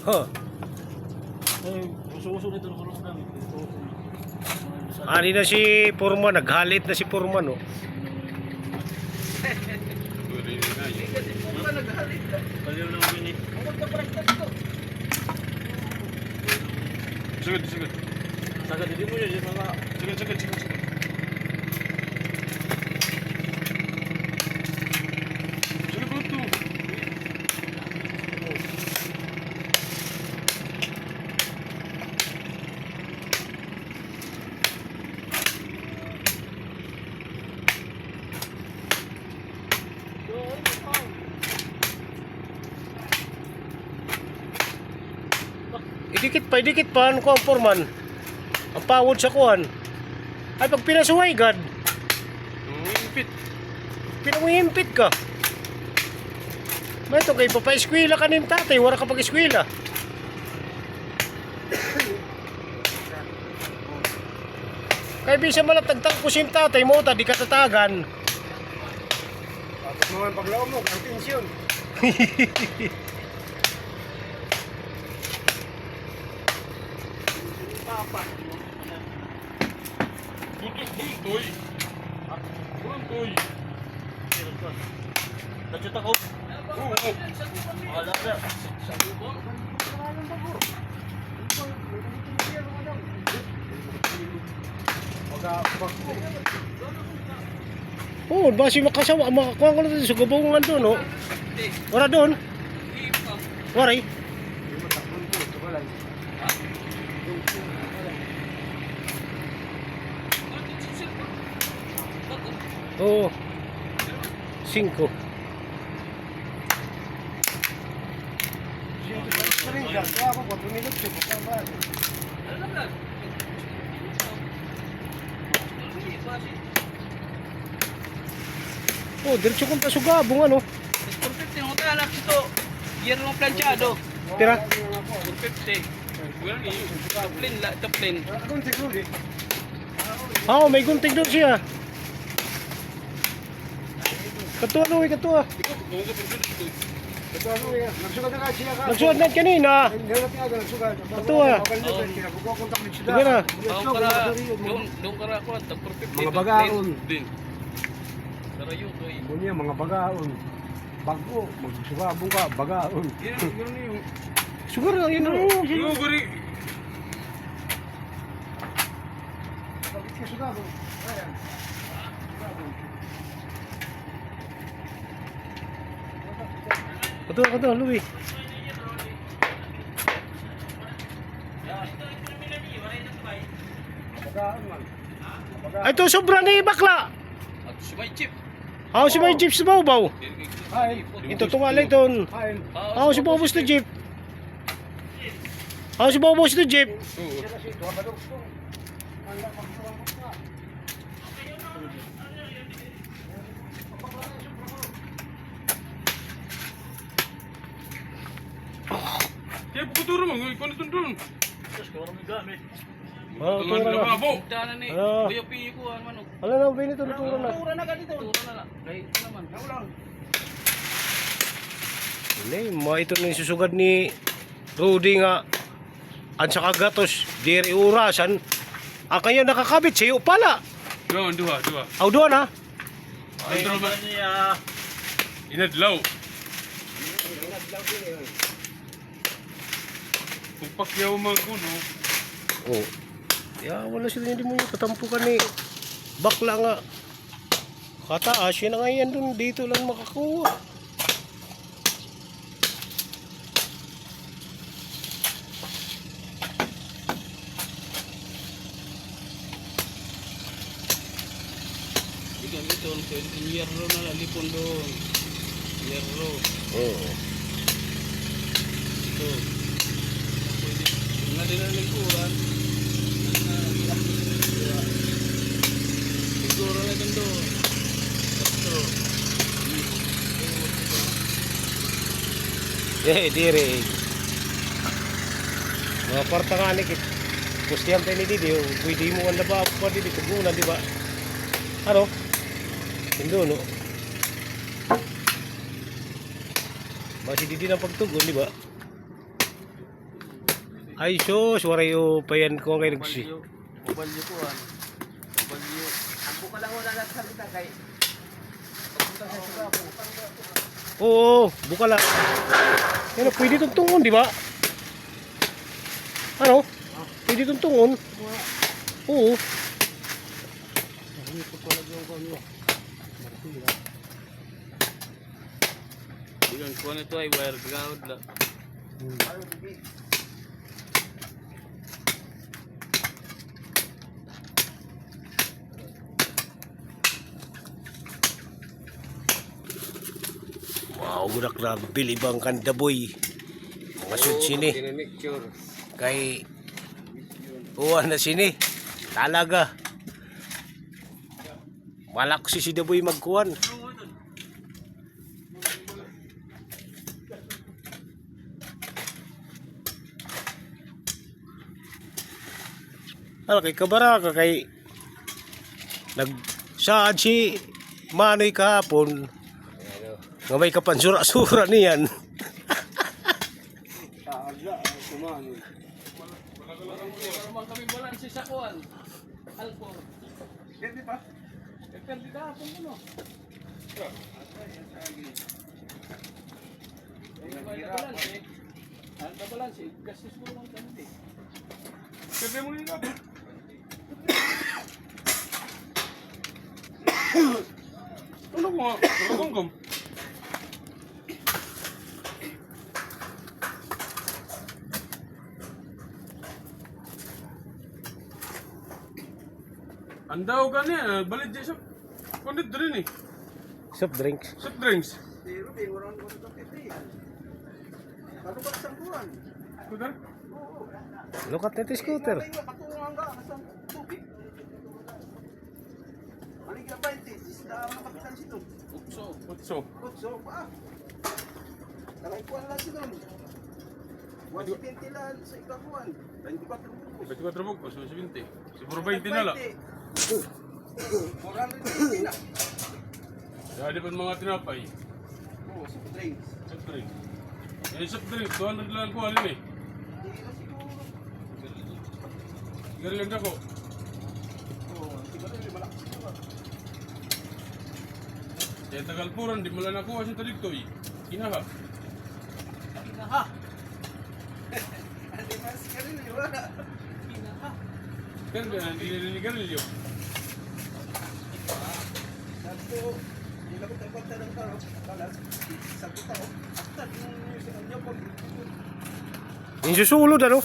Huh. Uso-uso nito ng kulong namin. Ani na si Purman, naghalit na si Purman, oh. Kaliw lang yun eh. Sagad, sagad. Sagad, hindi mo yun mga... Sagad, sagad, sagad, sagad. Sagad po ito. Idikit pa, ano ko ang Purman? Ang pawod sa kuhan. Ay, pag pinasuhay, God, Impit. pinanguhimpit ka. Ba ito, kayo papa-eskwila ka nin tatay, wala ka pag-eskwila. Kaya bisa malatagtag ko sim tatay mo, di ka tatagan. Tapos mga paglaw mo, ang tensyon. Toy. Kurang toy. Nadyot ako. Oo, oo. Wala na. Oh, basi makasawa, makakuha ko na dito sa gabungan doon, oh. Wala doon. Waray. Oo. 5. Kaya ako, 4 minutos. Oh, diretso kong pasugabong, ano. 450 ang utalap ito. Yan ang planchado. Tira. 450. Tuplin la, tuplin. Akong siguro eh. Oo, may gunting doon siya. Katuwa no, katuwa. Ito ano yan, nagsugat na siya ka. Nagsuot na kanina. Hindi natin aga nagsugat. Katuwa. Kinabukuha kontak ng sila. Sige na. Doon kara ako, tag 450. Mga bagaon. Din. Darayo ko eh. Bunyi mga bagaon. Bago, magsubabong ka, bagaon. Yan yung. Siguro, yun o. Yung guri. Bakit ka sugabong? Ayan. Katuwa, Louie. Bagaon man. Ay, ito, sobra na bakla. At sumay chip. Ako si may jeep sa bawbaw. Ay, Ito tungalay ton. ay. Ako si bawbaw sa jeep. Ako si bawbaw sa jeep. Oo. Siya kasi, tuwa balog ko. Ang magsuwang ka. Kaya puturo mo, ikaw na doon. Tapos kung may gamit. Oh, Tungan tura na na. babo. Dana ni. Ah. Kuya piyo ko ang manok. Ala na, binito na tura na. Tura na ganito. Tura na lang. Kahit ito naman. Hindi, mga ito na yung susugad ni Rudy nga. At saka gatos, diri urasan. Kaya nakakabit sa'yo pala. Doon, duha. Aw doon ha. Ay, Ano ba niya? inadlaw. Kung pakyaw mga kuno, Oh. Ya, wala sila hindi mo yung katampukan ni bakla nga. Kataas, yun na nga yan dun. Dito lang makakuha. Hindi ganito. Yerro na lang. Lipon doon. Yerro. Oo. Ito. Nga din ang lingkuran. Siguro na ganito. Ito. Diri. Mga parta nga ni kit. Pustihan tayo ni Didi. Pwede mo ang laba pa Didi. Tugunan, di ba? Ano? Hindi, no? Masih Didi ng pagtugon, di ba? Ay sus, warayo pa yan kung kayo nagsi. Ubalyo ko ah. Ubalyo. Ang buka lang wala lang salita kay. Pagpunta sa Sugabo. Oo, buka lang. Yan, pwede tuntungon, di ba? Ano? Pwede tuntungon. Oo. Dito pala yung ano. Martira. Bilang ko nito ay wire ground lang. Wow, budak na bilibang kanda boy. Mga sud sini. Kay uwan na sini. Talaga. Malak si Daboy magkuhan. Ala kay kabaraka kay nagsaad si Manoy kahapon. Nga may kapansura-sura niyan. Taaga, kumano. Parang kami balansi sa kuwan. Alcor. Hindi pa? Depende ka kung ano. Balansi. Ang balansi, gastos ko lang kanti. Sabi mo nila. Ano ko nga? Nakakongkom. Andaw ka niya, balid dyan sa kondit rin eh. Soft drinks. Soft drinks. Pero di orang ko ito kete. Ano ba sa buwan? Kuda? Look at that scooter. Ay, patungan ka sa tubig. Ano yung ba ito? Isda ang kapitan sito. Utso. Kutso pa. Kalay kuwan lang sito. 170 lang sa ikakuan. 24 buko. 24 bugos, 20. Siguro 20 na lang. 480 na. Kaya di pa mga tinapay. Oo, soft drinks. Soft drinks. Eh, soft drinks, 200 lang ko alin eh. Hindi na siguro. Gari lang ako. Oo, siguro yung malakas ito. Kaya tagalpuran, di mo lang nakuha siya taligto eh. Kinaha. Pinaha. Hindi pa sigarilyo, wala. Pinaha. Pero hindi niligarilyo. Sabi ko, hindi na ko tayo ng tao. Balas, sabi ko, after yung niyo pag Yung susulod ano?